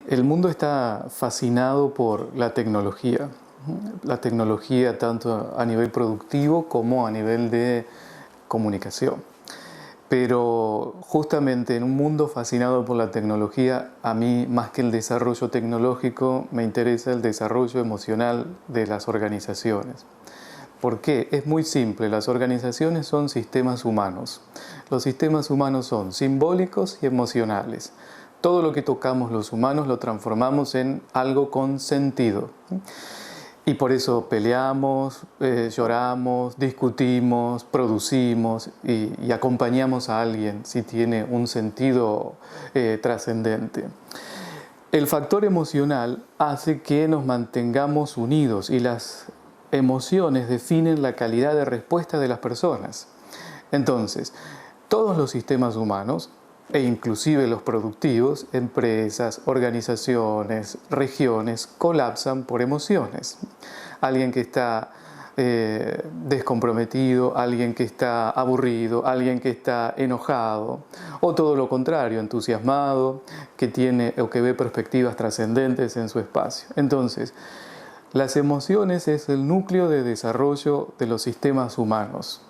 El mundo está fascinado por la tecnología tanto a nivel productivo como a nivel de comunicación. Pero justamente en un mundo fascinado por la tecnología, a mí más que el desarrollo tecnológico me interesa el desarrollo emocional de las organizaciones. ¿Por qué? Es muy simple, las organizaciones son sistemas humanos. Los sistemas humanos son simbólicos y emocionales. Todo lo que tocamos los humanos lo transformamos en algo con sentido. Y por eso peleamos, lloramos, discutimos, producimos y acompañamos a alguien si tiene un sentido trascendente. El factor emocional hace que nos mantengamos unidos y las emociones definen la calidad de respuesta de las personas. Entonces, todos los sistemas humanos, e inclusive los productivos, empresas, organizaciones, regiones, colapsan por emociones. Alguien que está descomprometido, alguien que está aburrido, alguien que está enojado, o todo lo contrario, entusiasmado, que tiene o que ve perspectivas trascendentes en su espacio. Entonces, las emociones es el núcleo de desarrollo de los sistemas humanos.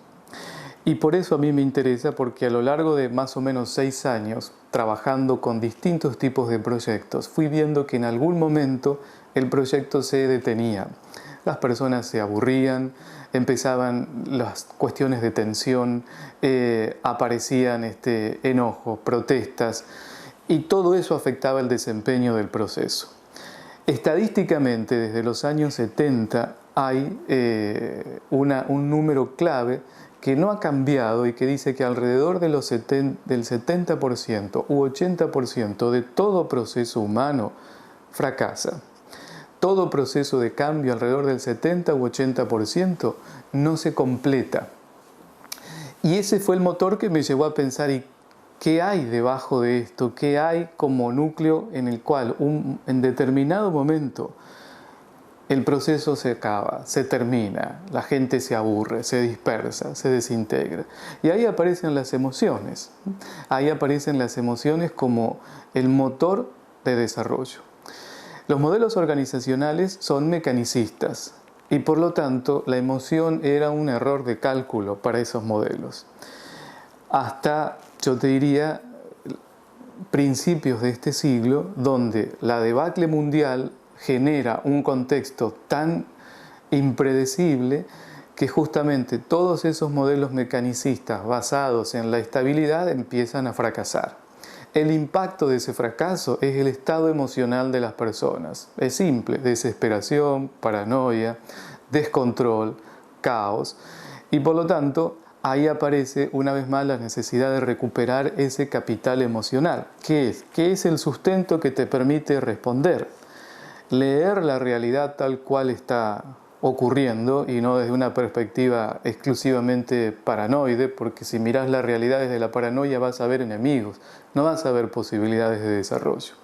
Y por eso a mí me interesa, porque a lo largo de más o menos 6 años, trabajando con distintos tipos de proyectos, fui viendo que en algún momento el proyecto se detenía. Las personas se aburrían, empezaban las cuestiones de tensión, aparecían enojos, protestas, y todo eso afectaba el desempeño del proceso. Estadísticamente, desde los años 70 hay un número clave que no ha cambiado y que dice que alrededor de del 70% u 80% de todo proceso humano fracasa. Todo proceso de cambio alrededor del 70 u 80% no se completa. Y ese fue el motor que me llevó a pensar, ¿y qué hay debajo de esto? ¿Qué hay como núcleo en el cual en determinado momento el proceso se acaba, se termina, la gente se aburre, se dispersa, se desintegra? Y ahí aparecen las emociones. Ahí aparecen las emociones como el motor de desarrollo. Los modelos organizacionales son mecanicistas y por lo tanto la emoción era un error de cálculo para esos modelos. Hasta, yo te diría, principios de este siglo, donde la debacle mundial genera un contexto tan impredecible que justamente todos esos modelos mecanicistas basados en la estabilidad empiezan a fracasar. El impacto de ese fracaso es el estado emocional de las personas. Es simple: desesperación, paranoia, descontrol, caos. Y por lo tanto, ahí aparece una vez más la necesidad de recuperar ese capital emocional. ¿Qué es? ¿Qué es el sustento que te permite responder? Leer la realidad tal cual está ocurriendo y no desde una perspectiva exclusivamente paranoide, porque si miras la realidad desde la paranoia vas a ver enemigos, no vas a ver posibilidades de desarrollo.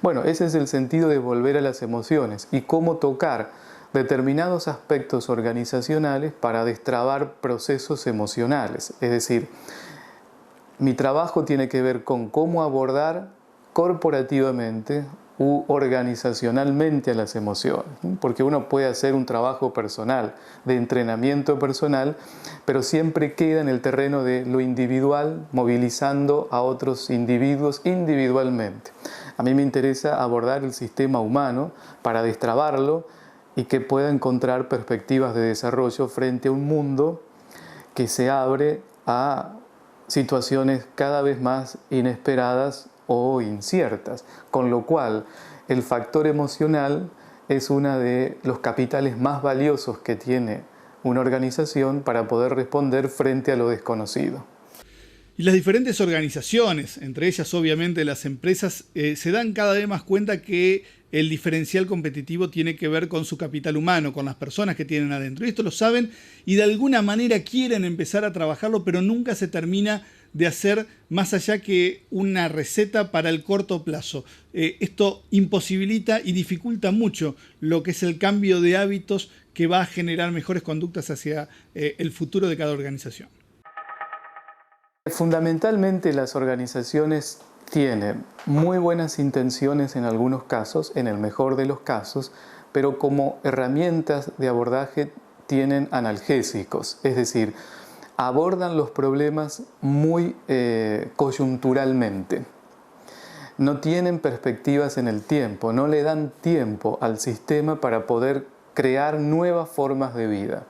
Bueno, ese es el sentido de volver a las emociones y cómo tocar determinados aspectos organizacionales para destrabar procesos emocionales. Es decir, mi trabajo tiene que ver con cómo abordar corporativamente u organizacionalmente a las emociones, porque uno puede hacer un trabajo personal, de entrenamiento personal, pero siempre queda en el terreno de lo individual, movilizando a otros individuos individualmente. A mí me interesa abordar el sistema humano para destrabarlo y que pueda encontrar perspectivas de desarrollo frente a un mundo que se abre a situaciones cada vez más inesperadas o inciertas, con lo cual el factor emocional es uno de los capitales más valiosos que tiene una organización para poder responder frente a lo desconocido. Y las diferentes organizaciones, entre ellas obviamente las empresas, se dan cada vez más cuenta que el diferencial competitivo tiene que ver con su capital humano, con las personas que tienen adentro. Y esto lo saben y de alguna manera quieren empezar a trabajarlo, pero nunca se termina de hacer más allá que una receta para el corto plazo. Esto imposibilita y dificulta mucho lo que es el cambio de hábitos que va a generar mejores conductas hacia el futuro de cada organización. Fundamentalmente las organizaciones tienen muy buenas intenciones en algunos casos, en el mejor de los casos, pero como herramientas de abordaje tienen analgésicos, es decir, abordan los problemas muy coyunturalmente. No tienen perspectivas en el tiempo, no le dan tiempo al sistema para poder crear nuevas formas de vida.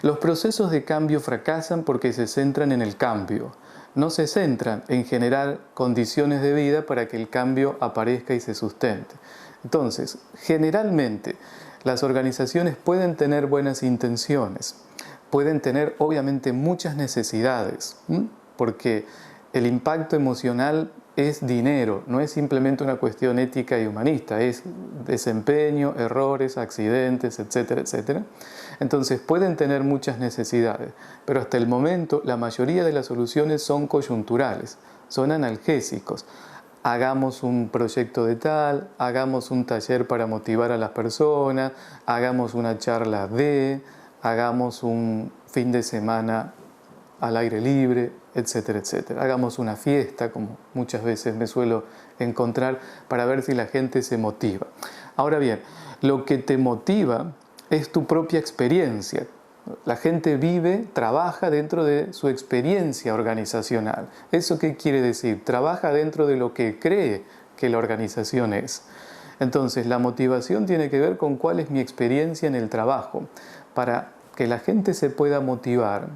Los procesos de cambio fracasan porque se centran en el cambio, no se centran en generar condiciones de vida para que el cambio aparezca y se sustente. Entonces, generalmente, las organizaciones pueden tener buenas intenciones, pueden tener obviamente muchas necesidades, porque el impacto emocional es dinero, no es simplemente una cuestión ética y humanista, es desempeño, errores, accidentes, etcétera, etcétera. Entonces pueden tener muchas necesidades, pero hasta el momento la mayoría de las soluciones son coyunturales, son analgésicos. Hagamos un proyecto de tal, hagamos un taller para motivar a las personas, hagamos una charla hagamos un fin de semana al aire libre, etcétera, etcétera. Hagamos una fiesta, como muchas veces me suelo encontrar, para ver si la gente se motiva. Ahora bien, lo que te motiva es tu propia experiencia. La gente vive, trabaja dentro de su experiencia organizacional. ¿Eso qué quiere decir? Trabaja dentro de lo que cree que la organización es. Entonces, la motivación tiene que ver con cuál es mi experiencia en el trabajo. Para que la gente se pueda motivar,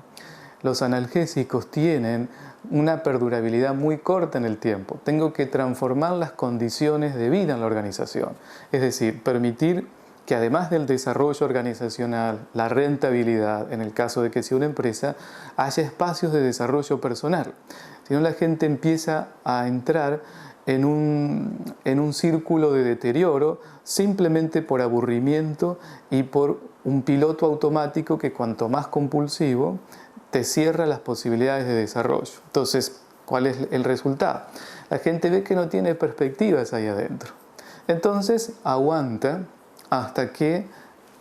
los analgésicos tienen una perdurabilidad muy corta en el tiempo. Tengo que transformar las condiciones de vida en la organización. Es decir, permitir que además del desarrollo organizacional, la rentabilidad, en el caso de que sea una empresa, haya espacios de desarrollo personal. Si no, la gente empieza a entrar en un círculo de deterioro simplemente por aburrimiento y por un piloto automático que cuanto más compulsivo te cierra las posibilidades de desarrollo. Entonces, ¿cuál es el resultado? La gente ve que no tiene perspectivas ahí adentro. Entonces, aguanta hasta que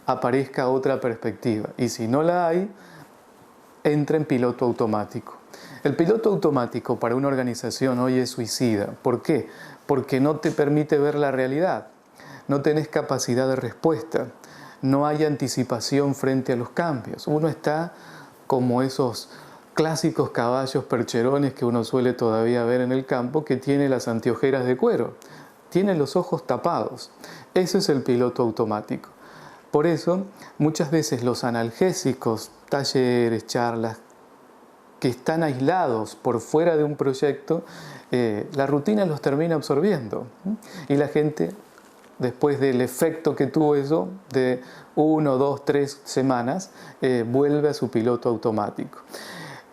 aparezca otra perspectiva. Y si no la hay, entra en piloto automático. El piloto automático para una organización hoy es suicida. ¿Por qué? Porque no te permite ver la realidad. No tenés capacidad de respuesta. No hay anticipación frente a los cambios. Uno está como esos clásicos caballos percherones que uno suele todavía ver en el campo, que tiene las anteojeras de cuero, tiene los ojos tapados. Eso es el piloto automático. Por eso, muchas veces los analgésicos, talleres, charlas, que están aislados por fuera de un proyecto, la rutina los termina absorbiendo. Y la gente, después del efecto que tuvo eso, de 1, 2, 3 semanas, vuelve a su piloto automático.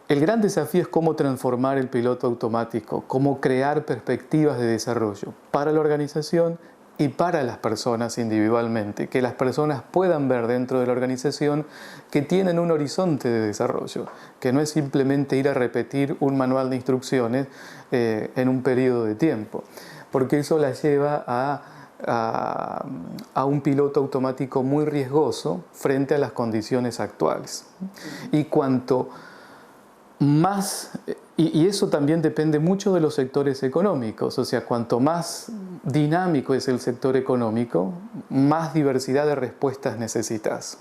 El gran desafío es cómo transformar el piloto automático, cómo crear perspectivas de desarrollo para la organización y para las personas individualmente, que las personas puedan ver dentro de la organización que tienen un horizonte de desarrollo, que no es simplemente ir a repetir un manual de instrucciones en un periodo de tiempo, porque eso las lleva a un piloto automático muy riesgoso frente a las condiciones actuales. Y cuanto más, y eso también depende mucho de los sectores económicos, o sea, cuanto más dinámico es el sector económico, más diversidad de respuestas necesitas.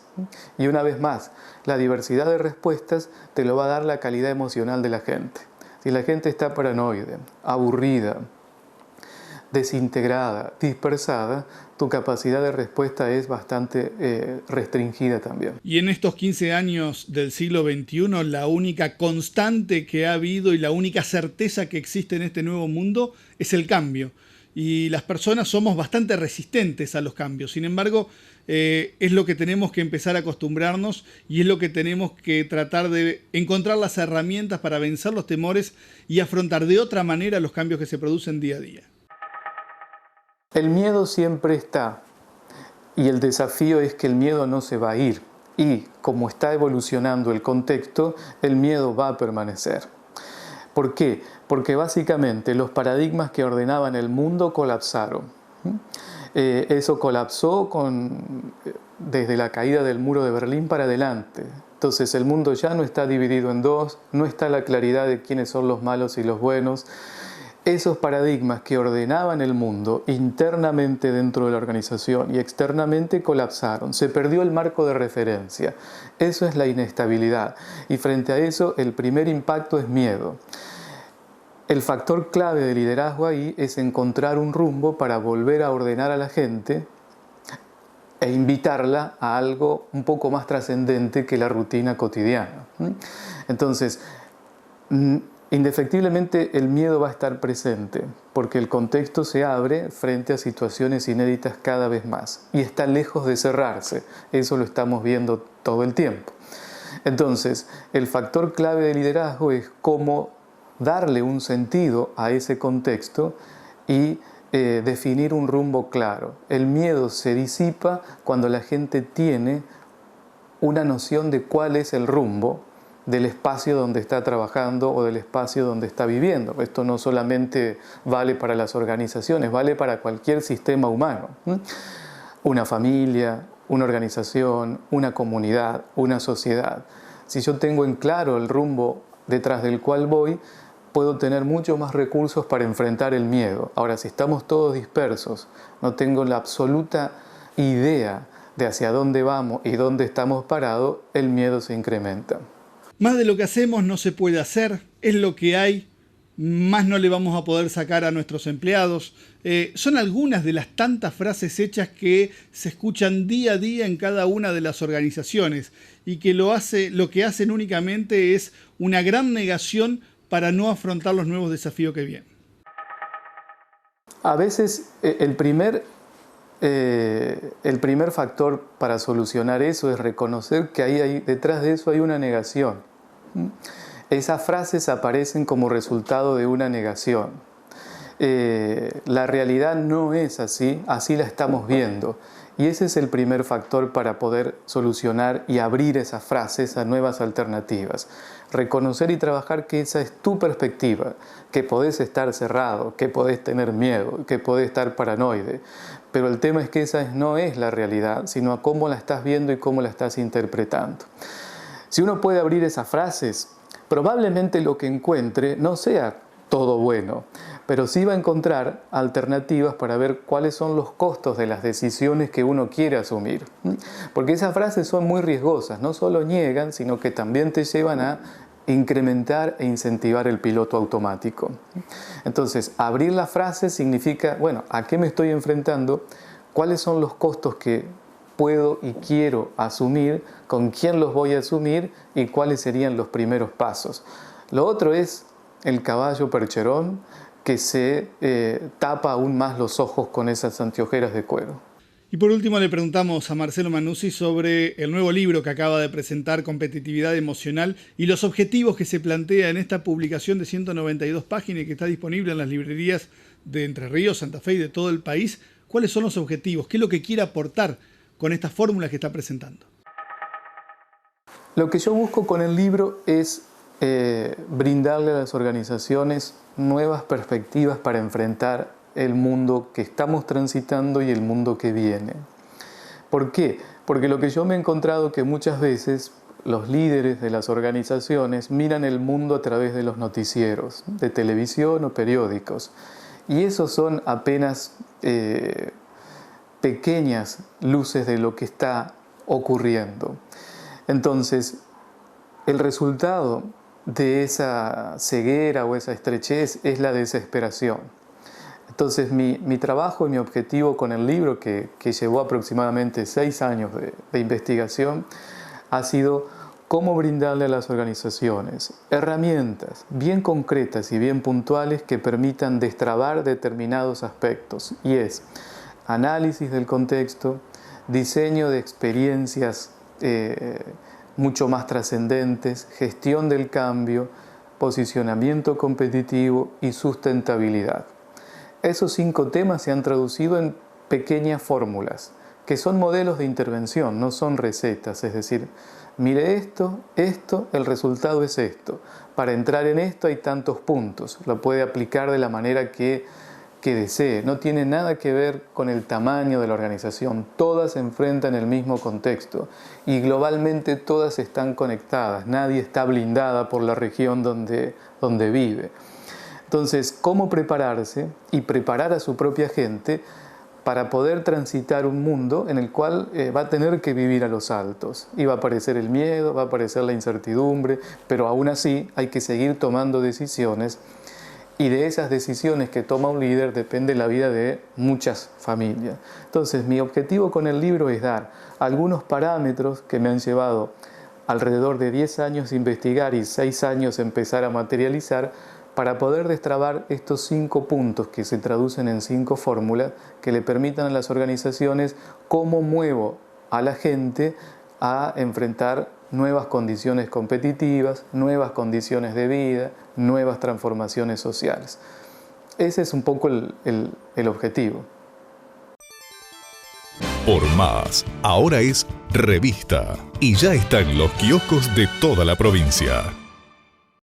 Y una vez más, la diversidad de respuestas te lo va a dar la calidad emocional de la gente. Si la gente está paranoide, aburrida, desintegrada, dispersada, tu capacidad de respuesta es bastante restringida también. Y en estos 15 años del siglo XXI, la única constante que ha habido y la única certeza que existe en este nuevo mundo es el cambio. Y las personas somos bastante resistentes a los cambios. Sin embargo, es lo que tenemos que empezar a acostumbrarnos y es lo que tenemos que tratar de encontrar las herramientas para vencer los temores y afrontar de otra manera los cambios que se producen día a día. El miedo siempre está y el desafío es que el miedo no se va a ir y como está evolucionando el contexto, el miedo va a permanecer. ¿Por qué? Porque básicamente los paradigmas que ordenaban el mundo colapsaron. Eso colapsó desde la caída del muro de Berlín para adelante. Entonces el mundo ya no está dividido en dos, no está la claridad de quiénes son los malos y los buenos. esos paradigmas que ordenaban el mundo internamente dentro de la organización y externamente colapsaron. Se perdió el marco de referencia. Eso es la inestabilidad. Y frente a eso, el primer impacto es miedo. El factor clave de liderazgo ahí es encontrar un rumbo para volver a ordenar a la gente e invitarla a algo un poco más trascendente que la rutina cotidiana. Entonces, indefectiblemente el miedo va a estar presente porque el contexto se abre frente a situaciones inéditas cada vez más y está lejos de cerrarse. Eso lo estamos viendo todo el tiempo. Entonces, el factor clave de liderazgo es cómo darle un sentido a ese contexto y definir un rumbo claro. El miedo se disipa cuando la gente tiene una noción de cuál es el rumbo del espacio donde está trabajando o del espacio donde está viviendo. Esto no solamente vale para las organizaciones, vale para cualquier sistema humano. Una familia, una organización, una comunidad, una sociedad. Si yo tengo en claro el rumbo detrás del cual voy, puedo tener muchos más recursos para enfrentar el miedo. Ahora, si estamos todos dispersos, no tengo la absoluta idea de hacia dónde vamos y dónde estamos parados, el miedo se incrementa. Más de lo que hacemos no se puede hacer, es lo que hay, más no le vamos a poder sacar a nuestros empleados. Son algunas de las tantas frases hechas que se escuchan día a día en cada una de las organizaciones y que lo que hacen únicamente es una gran negación para no afrontar los nuevos desafíos que vienen. A veces el primer factor para solucionar eso es reconocer que detrás de eso hay una negación. Esas frases aparecen como resultado de una negación. La realidad no es así, así la estamos viendo. Y ese es el primer factor para poder solucionar y abrir esas frases a nuevas alternativas. Reconocer y trabajar que esa es tu perspectiva, que podés estar cerrado, que podés tener miedo, que podés estar paranoide. Pero el tema es que esa no es la realidad, sino a cómo la estás viendo y cómo la estás interpretando. Si uno puede abrir esas frases, probablemente lo que encuentre no sea todo bueno, pero sí va a encontrar alternativas para ver cuáles son los costos de las decisiones que uno quiere asumir. Porque esas frases son muy riesgosas, no solo niegan, sino que también te llevan a incrementar e incentivar el piloto automático. Entonces, abrir la frase significa, bueno, ¿a qué me estoy enfrentando? ¿Cuáles son los costos que puedo y quiero asumir? ¿Con quién los voy a asumir? ¿Y cuáles serían los primeros pasos? Lo otro es el caballo percherón que se tapa aún más los ojos con esas anteojeras de cuero. Y por último le preguntamos a Marcelo Manuzzi sobre el nuevo libro que acaba de presentar, Competitividad Emocional, y los objetivos que se plantea en esta publicación de 192 páginas que está disponible en las librerías de Entre Ríos, Santa Fe y de todo el país. ¿Cuáles son los objetivos? ¿Qué es lo que quiere aportar con estas fórmulas que está presentando? Lo que yo busco con el libro es brindarle a las organizaciones nuevas perspectivas para enfrentar el mundo que estamos transitando y el mundo que viene. ¿Por qué? Porque lo que yo me he encontrado que muchas veces los líderes de las organizaciones miran el mundo a través de los noticieros, de televisión o periódicos. Y esos son apenas pequeñas luces de lo que está ocurriendo. Entonces, el resultado de esa ceguera o esa estrechez es la desesperación. Entonces mi trabajo y mi objetivo con el libro, que llevó aproximadamente 6 años de investigación, ha sido cómo brindarle a las organizaciones herramientas bien concretas y bien puntuales que permitan destrabar determinados aspectos. Y es análisis del contexto, diseño de experiencias mucho más trascendentes, gestión del cambio, posicionamiento competitivo y sustentabilidad. Esos 5 temas se han traducido en pequeñas fórmulas, que son modelos de intervención, no son recetas. Es decir, mire esto, el resultado es esto. Para entrar en esto hay tantos puntos. Lo puede aplicar de la manera que desee. No tiene nada que ver con el tamaño de la organización. Todas se enfrentan el mismo contexto y globalmente todas están conectadas. Nadie está blindada por la región donde vive. Entonces, ¿cómo prepararse y preparar a su propia gente para poder transitar un mundo en el cual va a tener que vivir a los altos? Y va a aparecer el miedo, va a aparecer la incertidumbre, pero aún así hay que seguir tomando decisiones. Y de esas decisiones que toma un líder depende la vida de muchas familias. Entonces, mi objetivo con el libro es dar algunos parámetros que me han llevado alrededor de 10 años investigar y 6 años empezar a materializar para poder destrabar estos 5 puntos que se traducen en 5 fórmulas que le permitan a las organizaciones cómo muevo a la gente a enfrentar nuevas condiciones competitivas, nuevas condiciones de vida, nuevas transformaciones sociales. Ese es un poco el objetivo. Por Más, ahora es revista y ya está en los kioscos de toda la provincia.